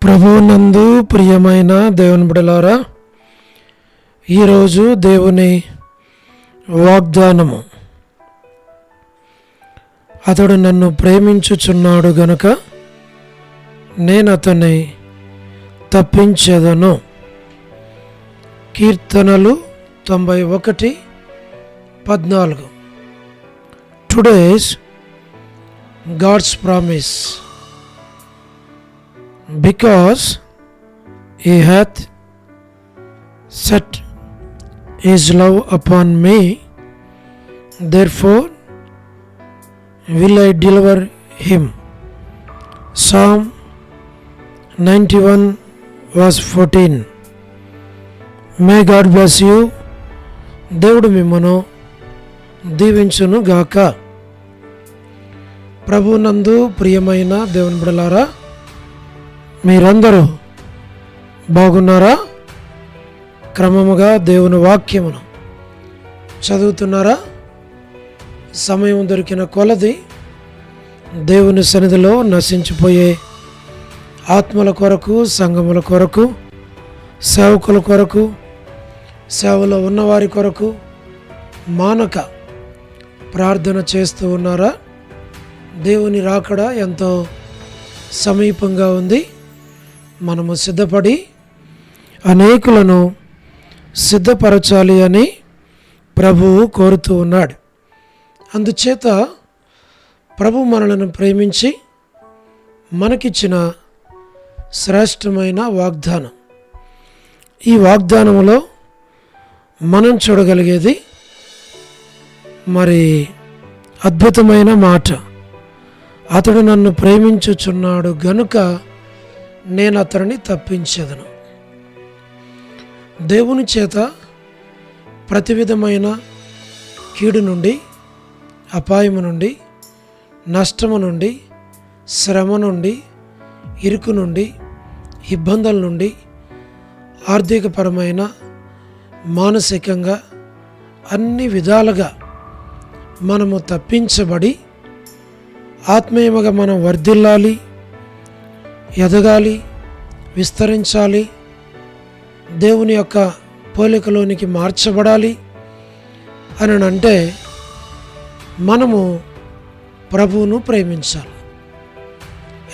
ప్రభువునందు ప్రియమైన దేవుని బిడ్డలారా, ఈరోజు దేవుని వాగ్దానము, అతడు నన్ను ప్రేమించుచున్నాడు గనుక నేను అతన్ని తప్పించేదను. కీర్తనలు 91:14. Today's God's promise. Because he hath set his love upon me, therefore will I deliver him. Psalm 91:14. May God bless you. దేవుడు మిమ్మను దీవించును గాక. ప్రభునందు ప్రియమైన దేవుని బిడ్డలారా, మీరందరూ బాగున్నారా? క్రమముగా దేవుని వాక్యమును చదువుతున్నారా? సమయం దొరికిన కొలది దేవుని సన్నిధిలో నశించిపోయే ఆత్మల కొరకు, సంఘముల కొరకు, సేవకుల కొరకు, సేవలో ఉన్నవారి కొరకు మానక ప్రార్థన చేస్తూ ఉన్నారా? దేవుని రాకడ ఎంతో సమీపంగా ఉంది. మనము సిద్ధపడి అనేకులను సిద్ధపరచాలి అని ప్రభువు కోరుతూ ఉన్నాడు. అందుచేత ప్రభు మనలను ప్రేమించి మనకిచ్చిన శ్రేష్టమైన వాగ్దానం, ఈ వాగ్దానములో మనం చూడగలిగేది మరి అద్భుతమైన మాట. అతడు నన్ను ప్రేమించుచున్నాడు గనుక నేను అతడిని తప్పించెదను. దేవుని చేత ప్రతి విధమైన కీడు నుండి, అపాయము నుండి, నష్టము నుండి, శ్రమ నుండి, ఇరుకు నుండి, ఇబ్బందుల నుండి, ఆర్థికపరమైన, మానసికంగా అన్ని విధాలుగా మనము తప్పించబడి ఆత్మీయముగా మనం వర్ధిల్లాలి, ఎదగాలి, విస్తరించాలి, దేవుని యొక్క పోలికలోనికి మార్చబడాలి అని అంటే మనము ప్రభువును ప్రేమించాలి.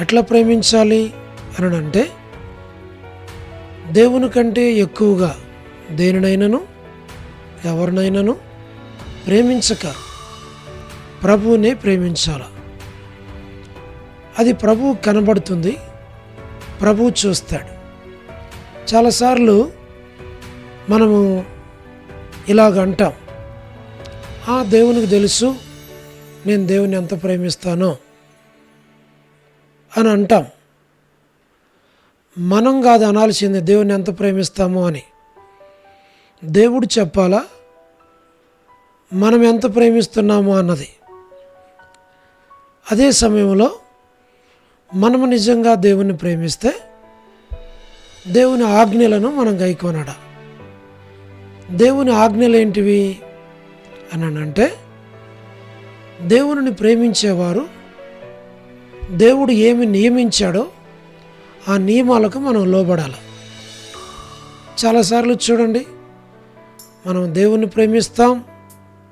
ఎట్లా ప్రేమించాలి అని అంటే దేవుని కంటే ఎక్కువగా దేనినైనాను ఎవరినైనాను ప్రేమించక ప్రభువునే ప్రేమించాలి. అది ప్రభువు కనబడుతుంది, ప్రభువు చూస్తాడు. చాలాసార్లు మనము ఇలాగ అంటాం, దేవునికి తెలుసు నేను దేవుని ఎంత ప్రేమిస్తానో అని అంటాం. మనం కాదు అనాల్సింది దేవుని ఎంత ప్రేమిస్తామో అని. దేవుడు చెప్పాలా మనం ఎంత ప్రేమిస్తున్నామో అన్నది. అదే సమయంలో మనము నిజంగా దేవుని ప్రేమిస్తే దేవుని ఆజ్ఞలను మనం గైకొనడా. దేవుని ఆజ్ఞలు ఏంటివి అని అంటే దేవుని ప్రేమించేవారు దేవుడు ఏమి నియమించాడో ఆ నియమాలకు మనం లోబడాలి. చాలాసార్లు చూడండి, మనం దేవుని ప్రేమిస్తాం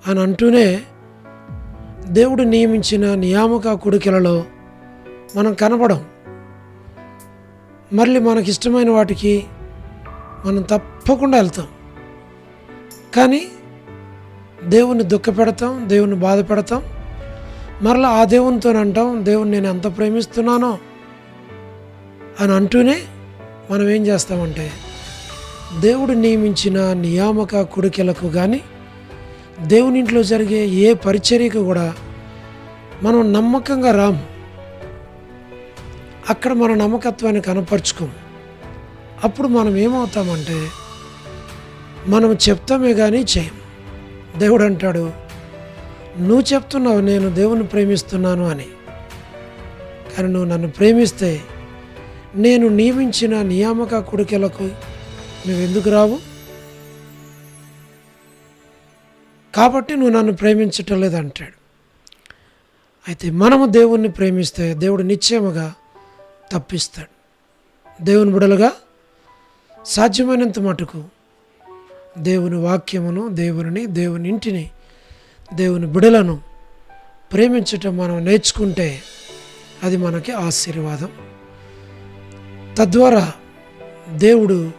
అని అంటూనే దేవుడు నియమించిన నియామక కొడుకులలో మనం కనపడం. మళ్ళీ మనకిష్టమైన వాటికి మనం తప్పకుండా వెళ్తాం, కానీ దేవుణ్ణి దుఃఖ పెడతాం, దేవుణ్ణి బాధ పెడతాం. మరలా ఆ దేవునితో అంటాం, దేవుని నేను ఎంత ప్రేమిస్తున్నానో అని అంటూనే మనం ఏం చేస్తామంటే దేవుడు నియమించిన నియామక కొడుకులకు కానీ దేవుని ఇంట్లో జరిగే ఏ పరిచర్యకు కూడా మనం నమ్మకంగా రాము. అక్కడ మన నమ్మకత్వాన్ని కనపరుచుకోము. అప్పుడు మనం ఏమవుతామంటే మనం చెప్తామే కానీ చేయం. దేవుడు అంటాడు, నువ్వు చెప్తున్నావు నేను దేవుని ప్రేమిస్తున్నాను అని, కానీ నువ్వు నన్ను ప్రేమిస్తే నేను నియమించిన నియామక కొడుకులకు నువ్వెందుకు రావు? కాబట్టి నువ్వు నన్ను ప్రేమించటం లేదంటాడు. అయితే మనము దేవుణ్ణి ప్రేమిస్తే దేవుడు నిశ్చయముగా తప్పిస్తాడు. దేవుని బిడ్డలుగా సాధ్యమైనంత మటుకు దేవుని వాక్యమును, దేవుని ఇంటిని, దేవుని బిడలను ప్రేమించటం మనం నేర్చుకుంటే అది మనకి ఆశీర్వాదం. తద్వారా దేవుడు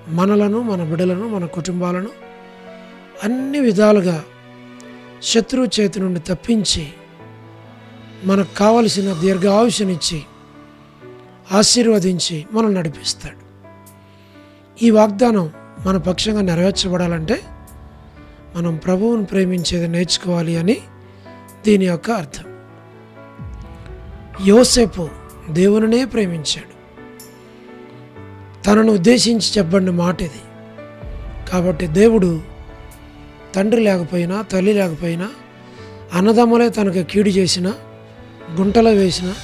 మనలను, మన బిడలను, మన కుటుంబాలను అన్ని విధాలుగా శత్రువు చేతి నుండి తప్పించి మనకు కావలసిన దీర్ఘాయుష్నిచ్చి ఆశీర్వదించి మనం నడిపిస్తాడు. ఈ వాగ్దానం మన పక్షంగా నెరవేర్చబడాలంటే మనం ప్రభువును ప్రేమించేది నేర్చుకోవాలి అని దీని యొక్క అర్థం. యోసేపు దేవునినే ప్రేమించాడు. తనను ఉద్దేశించి చెప్పబడిన మాట ఇది. కాబట్టి దేవుడు తండ్రి లేకపోయినా, తల్లి లేకపోయినా, అన్నదమ్ములే తనకు కీడు చేసిన, గుంటలో వేసిన,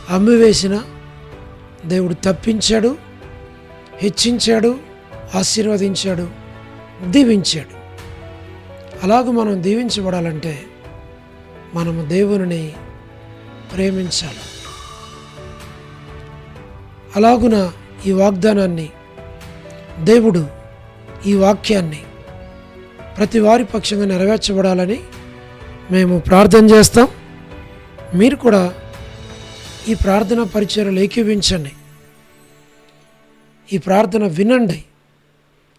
అమ్మి వేసిన దేవుడు తప్పించాడు, హెచ్చించాడు, ఆశీర్వదించాడు, దీవించాడు. అలాగూ మనం దీవించబడాలంటే మనము దేవుని ప్రేమించాలి. అలాగున ఈ వాగ్దానాన్ని దేవుడు, ఈ వాక్యాన్ని ప్రతి వారి పక్షంగా నెరవేర్చబడాలని మేము ప్రార్థన చేస్తాం. మీరు కూడా ఈ ప్రార్థన పరిచర్యలు ఏకీవించండి. ఈ ప్రార్థన వినండి.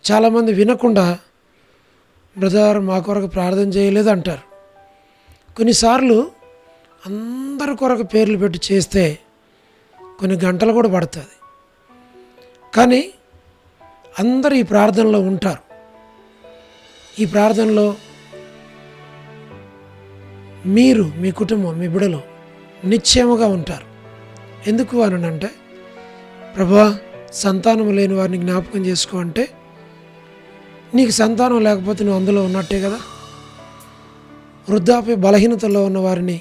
చాలామంది వినకుండా బ్రదర్ మా కొరకు ప్రార్థన చేయలేదు అంటారు. కొన్నిసార్లు అందరి కొరకు పేర్లు పెట్టి చేస్తే కొన్ని గంటలు కూడా పడుతుంది. కానీ అందరూ ఈ ప్రార్థనలో ఉంటారు. ఈ ప్రార్థనలో మీరు, మీ కుటుంబం, మీ బిడ్డలు నిశ్చయముగా ఉంటారు. ఎందుకు అని అంటే, ప్రభువా సంతానం లేని వారిని జ్ఞాపకం చేసుకో అంటే, నీకు సంతానం లేకపోతే నువ్వు అందులో ఉన్నట్టే కదా. వృద్ధాప్య బలహీనతల్లో ఉన్న వారిని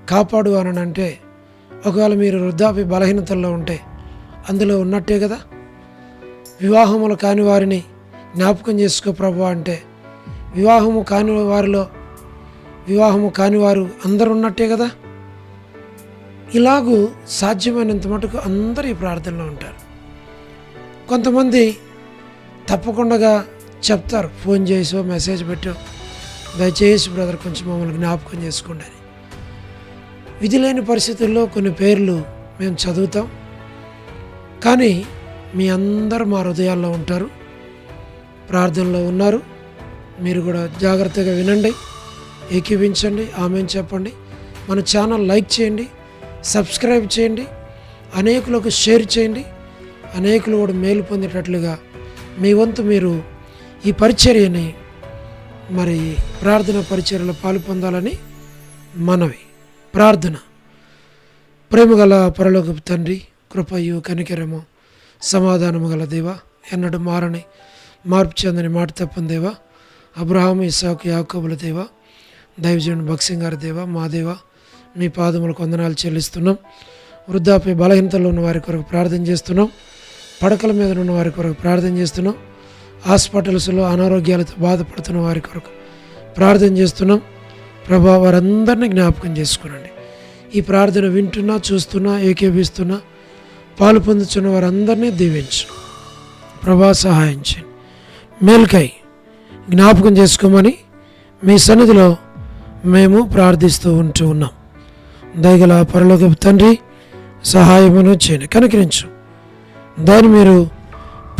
కాపాడు అని అంటే, ఒకవేళ మీరు వృద్ధాప్య బలహీనతల్లో ఉంటే అందులో ఉన్నట్టే కదా. వివాహములు కాని వారిని జ్ఞాపకం చేసుకో ప్రభు అంటే, వివాహము కాని వారు అందరూ ఉన్నట్టే కదా. ఇలాగూ సాధ్యమైనంత మటుకు అందరూ ఈ ప్రార్థనలో ఉంటారు. కొంతమంది తప్పకుండా చెప్తారు, ఫోన్ చేసో మెసేజ్ పెట్టో, దయచేసి బ్రదర్ కొంచెం మమ్మల్ని జ్ఞాపకం చేసుకోండి అని. విధి లేని పరిస్థితుల్లో కొన్ని పేర్లు మేము చదువుతాం. కానీ మీ అందరూ మా హృదయాల్లో ఉంటారు, ప్రార్థనలో ఉన్నారు. మీరు కూడా జాగ్రత్తగా వినండి, ఏకీవించండి, ఆమెన్ చెప్పండి. మన ఛానల్ లైక్ చేయండి, సబ్స్క్రైబ్ చేయండి, అనేకులకు షేర్ చేయండి. అనేకులు కూడా మేలు పొందేటట్లుగా మీ వంతు మీరు ఈ పరిచర్యని, మరి ప్రార్థన పరిచర్యలో పాలు పొందాలని మనవి. ప్రార్థన. ప్రేమగల పరలోకపు తండ్రి, కృపయు కనికరము సమాధానము గల దేవ, ఎన్నడూ మారని మార్పు చెందని మాట తప్పని దేవ, అబ్రహాము, ఇస్సాకు, యాకోబుల దేవ, దైవజనుడు భక్సింగ్ గారి దేవ, మా దేవ, మీ పాదములకు వందనాలు చెల్లిస్తున్నాం. వృద్ధాప్య బలహీనతలో ఉన్న వారి కొరకు ప్రార్థన చేస్తున్నాం. పడకల మీద ఉన్న వారి కొరకు ప్రార్థన చేస్తున్నాం. హాస్పిటల్స్లో అనారోగ్యాలతో బాధపడుతున్న వారి కొరకు ప్రార్థన చేస్తున్నాం. ప్రభా, వారందరినీ జ్ఞాపకం చేసుకునండి. ఈ ప్రార్థన వింటున్నా, చూస్తున్నా, ఏకీభిస్తున్నా, పాలు పొందుతున్న వారందరినీ దీవించు ప్రభా, సహాయం చేయండి. మేల్కై జ్ఞాపకం చేసుకోమని మీ సన్నిధిలో మేము ప్రార్థిస్తూ ఉన్నాం. దయగల పరలోకపు తండ్రి, సహాయమును చేయండి, కనికరించు, దాన్ని మీరు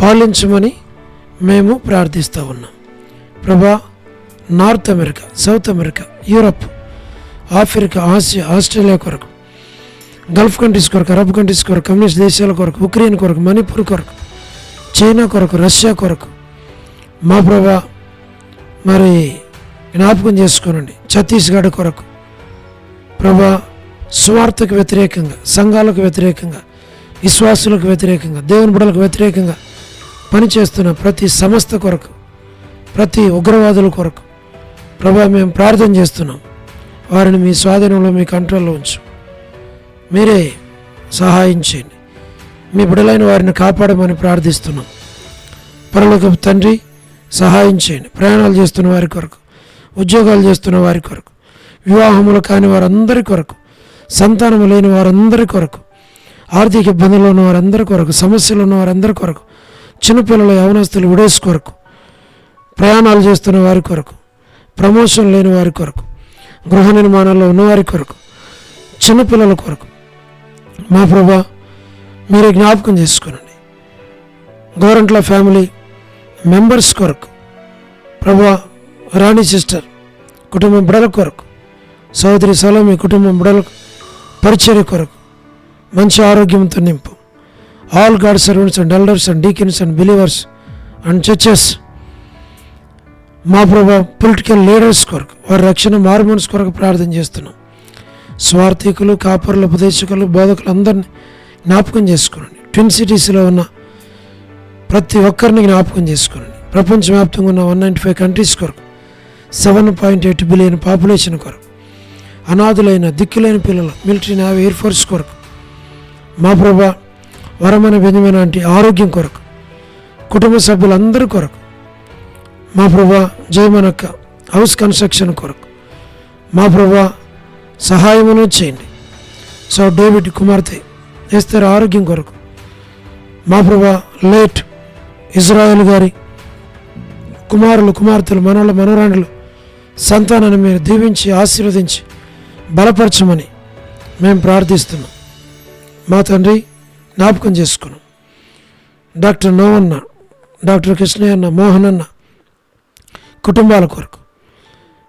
పాలించమని మేము ప్రార్థిస్తూ ఉన్నాం. ప్రభా, north America, south America, Europe, Africa, Asia, Australia కొరకు, గల్ఫ్ కంట్రీస్ కొరకు, అరబ్ కంట్రీస్ కొరకు, కమ్యూనిస్ట్ దేశాల కొరకు, ఉక్రెయిన్ కొరకు, మణిపూర్ కొరకు, చైనా కొరకు, రష్యా కొరకు మా ప్రభా మరి జ్ఞాపకం చేసుకోనండి. ఛత్తీస్గఢ్ కొరకు ప్రభా, స్వార్థకు వ్యతిరేకంగా, సంఘాలకు వ్యతిరేకంగా, విశ్వాసులకు వ్యతిరేకంగా, దేవుని బిడ్డలకు వ్యతిరేకంగా పనిచేస్తున్న ప్రతి సంస్థ కొరకు, ప్రతి ఉగ్రవాదుల కొరకు ప్రభా మేము ప్రార్థన చేస్తున్నాం. వారిని మీ స్వాధీనంలో, మీ కంట్రోల్లో ఉంచు. మీరే సహాయం చేయండి. మీ బిడ్డలైన వారిని కాపాడమని ప్రార్థిస్తున్నాం. పరలోకపు తండ్రి, సహాయం చేయండి. ప్రయాణాలు చేస్తున్న వారి కొరకు, ఉద్యోగాలు చేస్తున్న వారి కొరకు, వివాహములు కాని వారందరి కొరకు, సంతానము లేని వారందరి కొరకు, ఆర్థిక ఇబ్బందులు ఉన్న వారందరి కొరకు, సమస్యలు ఉన్న వారందరి కొరకు, చిన్నపిల్లల యవనస్తులు విడేస్ కొరకు, ప్రయాణాలు చేస్తున్న వారి కొరకు, ప్రమోషన్ లేని వారి కొరకు, గృహ నిర్మాణంలో ఉన్నవారి కొరకు, చిన్నపిల్లల కొరకు మా ప్రభా మీరే జ్ఞాపకం చేసుకోనండి. గోరంట్ల ఫ్యామిలీ మెంబర్స్ కొరకు ప్రభా, రాణి సిస్టర్ కుటుంబం బిడల కొరకు, సోదరి సలోమి కుటుంబం బిడల పరిచర్య కొరకు మంచి ఆరోగ్యంతో నింపు. All God servants and elders and deacons and believers and churches మా ప్రభా, పొలిటికల్ లీడర్స్ కొరకు, వారి రక్షణ మారుమనసు కొరకు ప్రార్థన చేస్తున్నాం. స్వార్థికులు, కాపరులు, ఉపదేశకులు, బోధకులు అందరినీ జ్ఞాపకం చేసుకోండి. ట్విన్ సిటీస్లో ఉన్న ప్రతి ఒక్కరిని జ్ఞాపకం చేసుకోండి. ప్రపంచవ్యాప్తంగా ఉన్న 195 కంట్రీస్ కొరకు, 7.8 బిలియన్ పాపులేషన్ కొరకు, అనాథులైన దిక్కులైన పిల్లలు, మిలిటరీ, నేవీ, ఎయిర్ ఫోర్స్ కొరకు మా ప్రభా, వరమైన బెంజమిన్ లాంటి ఆరోగ్యం కొరకు, కుటుంబ సభ్యులందరి కొరకు మా ప్రభా, జయమనక్క హౌస్ కన్స్ట్రక్షన్ కొరకు మా ప్రభా సహాయమును చేయండి. సో డేవిడ్ కుమార్తె ఎస్తేర్ ఆరోగ్యం కొరకు మా ప్రభా, లేట్ ఇజ్రాయెల్ గారి కుమారులు, కుమార్తెలు, మనవలు, మనవరాండ్రులు సంతానాన్ని మీరు దీవించి ఆశీర్వదించి బలపరచమని మేము ప్రార్థిస్తున్నాం. మా తండ్రి జ్ఞాపకం చేసుకున్నాం. డాక్టర్ నోవన్న, డాక్టర్ కృష్ణయ్య అన్న, మోహన్ అన్న కుటుంబాల కొరకు,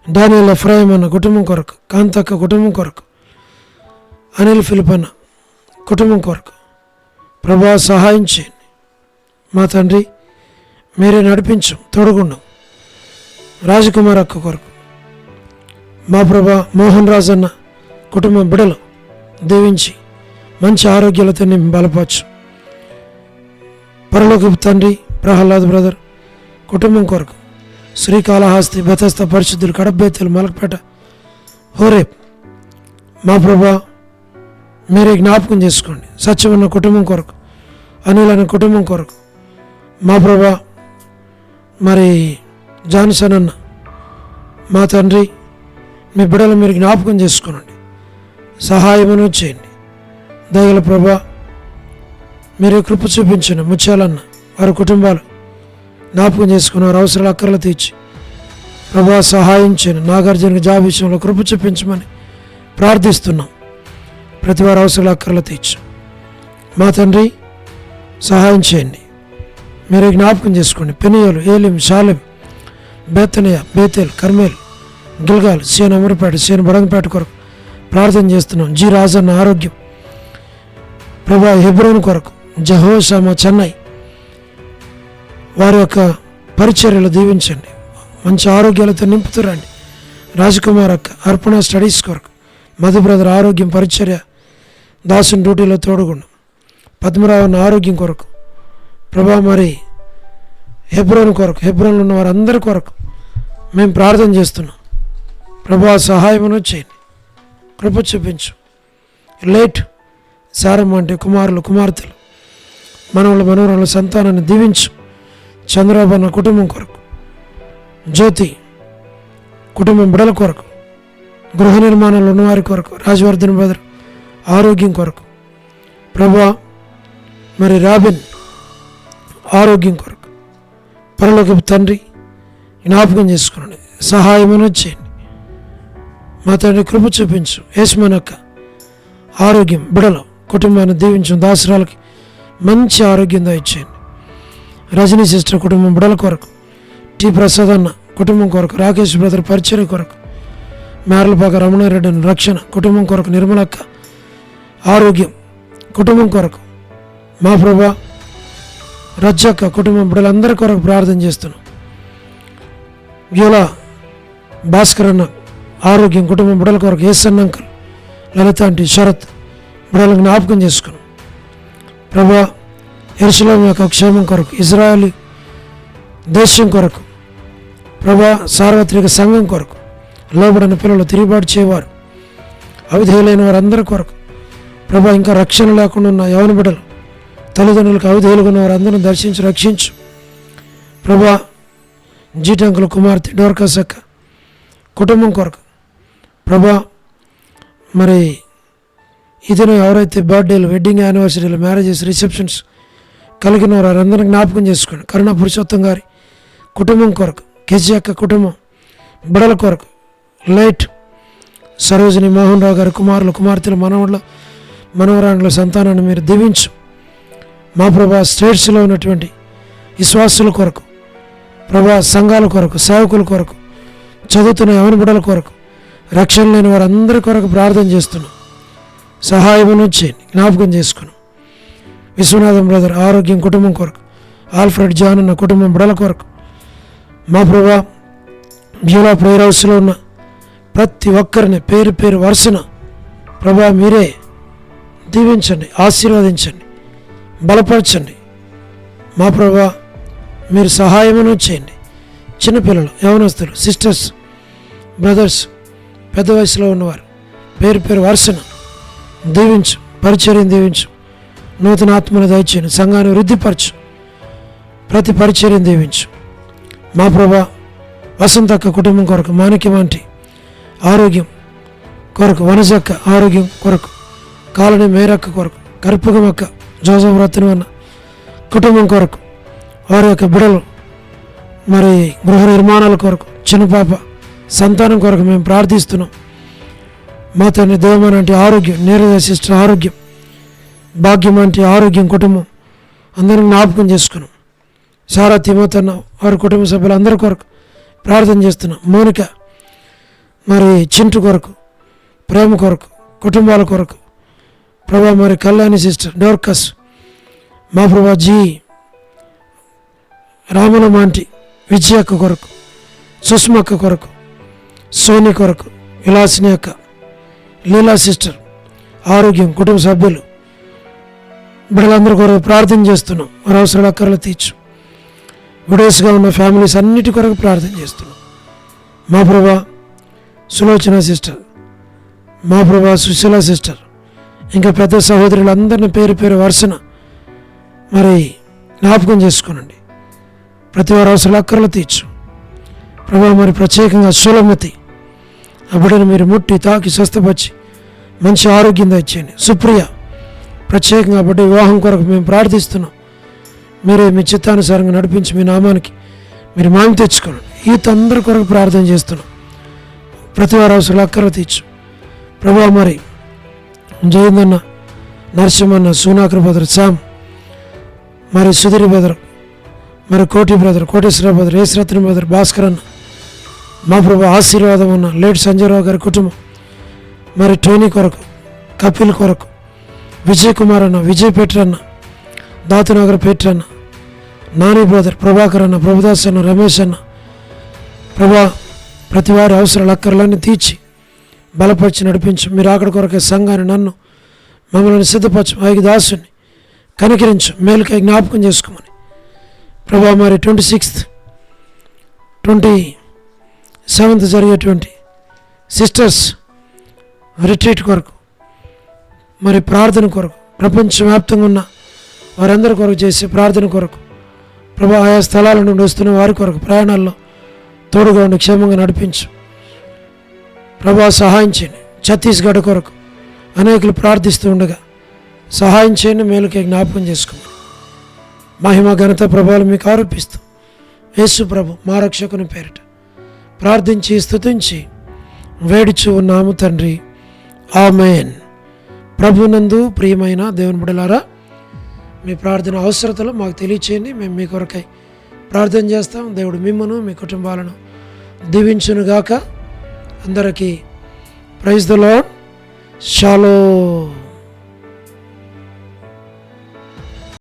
డానియల్ ఎఫ్రాయిం అన్న కుటుంబం కొరకు, కాంతక్క కుటుంబం కొరకు, అనిల్ ఫిలిప్ అన్న కుటుంబం కొరకు ప్రభా సహాయం చేయండి. మా తండ్రి మీరే నడిపించు, తోడుగుండం. రాజకుమార్ అక్క కొరకు మా ప్రభా, మోహన్ రాజు అన్న కుటుంబం బిడలు దీవించి మంచి ఆరోగ్యాలతో నింపి బలపరచు. పరలోకపు తండ్రి ప్రహ్లాద్ బ్రదర్ కుటుంబం కొరకు, శ్రీకాళహస్తి, బెతస్త పరిశుద్ధులు, కడబేతులు, మలకపేట, హోరేప్ మా ప్రభా మీరే జ్ఞాపకం చేసుకోండి. సత్యమన్న కుటుంబం కొరకు, అనిల్ అన్న కుటుంబం కొరకు మా ప్రభా, మరి జాన్సన్ అన్న మా తండ్రి మీ బిడ్డలు మీరు జ్ఞాపకం చేసుకోనండి, సహాయమును చేయండి. దయగల ప్రభా మీరే కృప చూపించండి. ముత్యాలన్న వారి కుటుంబాలు జ్ఞాపకం చేసుకుని వారి అవసరాలు అక్కర్లు తీర్చి ప్రభా సహాయం చేయండి. నాగార్జున జాబ్ విషయంలో కృప చూపించమని ప్రార్థిస్తున్నాం. ప్రతి వారి అవసరాలు అక్కర్లు తీర్చు మా తండ్రి, సహాయం చేయండి. మీరే జ్ఞాపకం చేసుకోండి. పెనియోలు, ఏలిం, షాలెం, బేతనియ, బేతేల్, కర్మేల్, గిల్గాల్, సేన అమరపేట, సేన బడంగపేట కొరకు ప్రార్థన చేస్తున్నాం. జి రాజన్న ఆరోగ్యం ప్రభా, హెబ్రోన్ కొరకు, జహోషామా, చెన్నై వారి యొక్క పరిచర్యలు దీవించండి. మంచి ఆరోగ్యాలతో నింపుతురండి. రాజకుమార్ అక్క అర్పణ స్టడీస్ కొరకు, మధు బ్రదర్ ఆరోగ్యం పరిచర్య, దాసుని డ్యూటీలో తోడుగుండు. పద్మరావు అన్న ఆరోగ్యం కొరకు ప్రభా, మరి హెబ్రోన్ కొరకు, హెబ్రోన్లో ఉన్న వారందరి కొరకు మేము ప్రార్థన చేస్తున్నాం. ప్రభా సహాయమును చేయండి, కృప చూపించు. లేట్ సారమ్మ అంటే కుమారులు, కుమార్తెలు, మనవల, మనవరాల సంతానాన్ని దీవించు. చంద్రబాబు అన్న కుటుంబం కొరకు, జ్యోతి కుటుంబం బిడల కొరకు, గృహ నిర్మాణంలో ఉన్నవారి కొరకు, రాజవర్ధన్ బ్రదర్ ఆరోగ్యం కొరకు ప్రభా, మరి రాబిన్ ఆరోగ్యం కొరకు పరలోకపు తండ్రి జ్ఞాపకం చేసుకోండి, సహాయమును చేయండి. మా తండ్రి కృప చూపించు. యేసుమనక్క ఆరోగ్యం బిడలో కుటుంబాన్ని దీవించు. దాసరాలకి మంచి ఆరోగ్యం దయచేయండి. రజనీ సిస్టర్ కుటుంబం బిడల కొరకు, టి ప్రసాద్ అన్న కుటుంబం కొరకు, రాకేష్ బ్రదర్ పరిచర్య కొరకు, మేరలపాక రమణారెడ్డి రక్షణ కుటుంబం కొరకు, నిర్మలక్క ఆరోగ్యం కుటుంబం కొరకు మా ప్రభా, రజ్జక్క కుటుంబం బిడ్డలందరి కొరకు ప్రార్థన చేస్తున్నాం. వ్యూలా భాస్కర్ అన్న ఆరోగ్యం కుటుంబం బిడ్డల కొరకు, ఏసన్న అంకల్, లలిత ఆంటీ, శరత్ బిడ్డలను జ్ఞాపకం చేసుకున్నాం. ప్రభా యెరూషలేము యొక్క క్షేమం కొరకు, ఇజ్రాయేల్ దేశం కొరకు ప్రభా, సార్వత్రిక సంఘం కొరకు, లోబడిన పిల్లలు, తిరుగుబాటు చేయవారు, అవిధేయులైన వారందరి కొరకు ప్రభా, ఇంకా రక్షణ లేకుండా ఉన్న యవన బిడ్డలు, తల్లిదండ్రులకు అవిధేయులుగా ఉన్న వారందరినీ దర్శించి రక్షించు. ప్రభా జీటంకుల కుమార్తె డోర్కాస్ అక్క కుటుంబం కొరకు ప్రభా, మరి ఈ దినం ఎవరైతే బర్త్డేలు, వెడ్డింగ్ యానివర్సరీలు, మ్యారేజెస్, రిసెప్షన్స్ కలిగిన వారందరినీ జ్ఞాపకం చేసుకోండి. కరుణా పురుషోత్తం గారి కుటుంబం కొరకు, కేజీ అక్క కుటుంబం బిడల కొరకు, లైట్ సరోజిని మోహన్ రావు గారి కుమారులు, కుమార్తెలు, మనవరాండ్ల సంతానాన్ని మీరు దీవించు. మా ప్రభా స్టేట్స్లో ఉన్నటువంటి విశ్వాసుల కొరకు, ప్రభా సంఘాల కొరకు, సేవకుల కొరకు, చదువుతున్న యవన బిడ్డల కొరకు, రక్షణ లేని వారందరి కొరకు ప్రార్థన చేస్తున్నాం. సహాయమును చేయండి, జ్ఞాపకం చేసుకున్నాం. విశ్వనాథం బ్రదర్ ఆరోగ్యం కుటుంబం కొరకు, ఆల్ఫ్రెడ్ జాన్ అన్న కుటుంబం బిడల కొరకు, మా ప్రభా బ్యూలా ప్రేయర్ హౌస్లో ఉన్న ప్రతి ఒక్కరిని పేరు పేరు వరుసన ప్రభా మీరే దీవించండి, ఆశీర్వదించండి, బలపరచండి. మా ప్రభా మీరు సహాయమును చేయండి. చిన్నపిల్లలు, యవనస్తులు, సిస్టర్స్, బ్రదర్స్, పెద్ద వయసులో ఉన్నవారు పేరు పేరు వరుసన దీవించు, పరిచర్యను దీవించు, నూతన ఆత్మను దయచేయను, సంఘాన్ని వృద్ధిపరచు, ప్రతి పరిచర్యను దీవించు. మా ప్రభా వసంతక్క కుటుంబం కొరకు, మాణిక్యమంటి ఆరోగ్యం కొరకు, వనజక్క ఆరోగ్యం కొరకు, కాలనీ మేరక్క కొరకు, కర్పూగమక్క, జోసఫ్ రత్నం అన్న కుటుంబం కొరకు, వారి యొక్క బిడలు మరి గృహ నిర్మాణాల కొరకు, చిన్న పాప సంతానం కొరకు మేము ప్రార్థిస్తున్నాం. మా తండ్రి దేవమని అంటే ఆరోగ్యం, నీరజ సిస్టర్ ఆరోగ్యం, భాగ్యం అంటే ఆరోగ్యం కుటుంబం అందరం జ్ఞాపకం చేసుకున్నాం. సారా తిమోతన్న వారి కుటుంబ సభ్యులందరి కొరకు ప్రార్థన చేస్తున్నాం. మౌనిక మరి చింటు కొరకు, ప్రేమ కొరకు, కుటుంబాల కొరకు ప్రభా, మరి కళ్యాణి సిస్టర్, డోర్కస్, మా ప్రభా జీ రామలమాంటి, విజయక్క కొరకు, సుష్మక్క కొరకు, సోని కొరకు, విలాసిని అక్క, లీలా సిస్టర్ ఆరోగ్యం, కుటుంబ సభ్యులు బిడ్డలందరి కొరకు ప్రార్థన చేస్తున్నాం. వారి అవసరాలు అక్కర్లు తీర్చు. విడోస్గా ఉన్న ఫ్యామిలీస్ అన్నిటి కొరకు ప్రార్థన చేస్తున్నాం. మా ప్రభా సులోచన సిస్టర్, మా ప్రభా సుశీల సిస్టర్, ఇంకా పెద్ద సహోదరులందరినీ పేరు పేరు వరుసన మరి జ్ఞాపకం చేసుకోనండి. ప్రతి వారి అవసరాలు అక్కర్లు తీర్చు ప్రభా. మరి ప్రత్యేకంగా సులమతి ఆ బిడ్డను మీరు ముట్టి తాకి స్వస్థపరిచి మంచి ఆరోగ్యం తెచ్చేయండి. సుప్రియ ప్రత్యేకంగా బిడ్డ వివాహం కొరకు మేము ప్రార్థిస్తున్నాం. మీరే మీ చిత్తానుసారంగా నడిపించి మీ నామానికి మీరు మాయం తెచ్చుకోండి. ఈ అందరి కొరకు ప్రార్థన చేస్తున్నాం. ప్రతి వారి అవసరాలు అక్కర్లు తీర్చు ప్రభా. మరి జయందన్న, నరసింహన్న, సూనాకర్ బ్రదర్, శామ్, మరి సుధీర్ బ్రదర్, మరి కోటి బ్రదర్, కోటేశ్వర బ్రదర్, ఏశ్రత్న బ్రదర్, భాస్కర్ అన్న, మా ప్రభు ఆశీర్వాదం అన్న, లేట్ సంజయరావు గారి కుటుంబం, మరి టోనీ కొరకు, కపిల్ కొరకు, విజయ్ కుమార్ అన్న, విజయ్ పెట్రన్న, దాతునగర్ పెట్రన్న, నాని బ్రదర్, ప్రభాకర్ అన్న, ప్రభుదాస్ అన్న, రమేష్ అన్న ప్రభా. ప్రతి వారి అవసరాలు అక్కర్లన్నీ తీర్చి బలపరిచి నడిపించు. మీరు అక్కడ కొరకే సంఘాన్ని, నన్ను, మమ్మల్ని సిద్ధపరచు. ఐదు దాసుని కనికరించు, మేలుకై జ్ఞాపకం చేసుకోమని ప్రభా. మరి 26th 27th జరిగేటువంటి సిస్టర్స్ రిట్రీట్ కొరకు, మరి ప్రార్థన కొరకు, ప్రపంచవ్యాప్తంగా ఉన్న వారందరి కొరకు చేసే ప్రార్థన కొరకు ప్రభా. ఆయా స్థలాల నుండి వస్తున్న వారి కొరకు ప్రయాణాల్లో తోడుగా ఉండి క్షేమంగా నడిపించు ప్రభా. సహాయం చేయండి. ఛత్తీస్గఢ్ కొరకు అనేకులు ప్రార్థిస్తూ ఉండగా సహాయం చేయండి, మేలుకే జ్ఞాపకం చేసుకోమని మహిమ ఘనత ప్రభావాలు మీకు ఆరోపిస్తూ యేసు ప్రభు మా రక్షకుని పేరిట ప్రార్థించి స్తుతించి వేడుచు ఉన్నాము తండ్రి, ఆమేన్. ప్రభునందు ప్రియమైన దేవుని బిడ్డలారా, మీ ప్రార్థన అవసరతలు మాకు తెలియచేయండి. మేము మీ కొరకై ప్రార్థన చేస్తాం. దేవుడు మిమ్మను, మీ కుటుంబాలను దీవించునుగాక. అందరికీ ప్రైజ్ ది లార్డ్. షాలోమ్.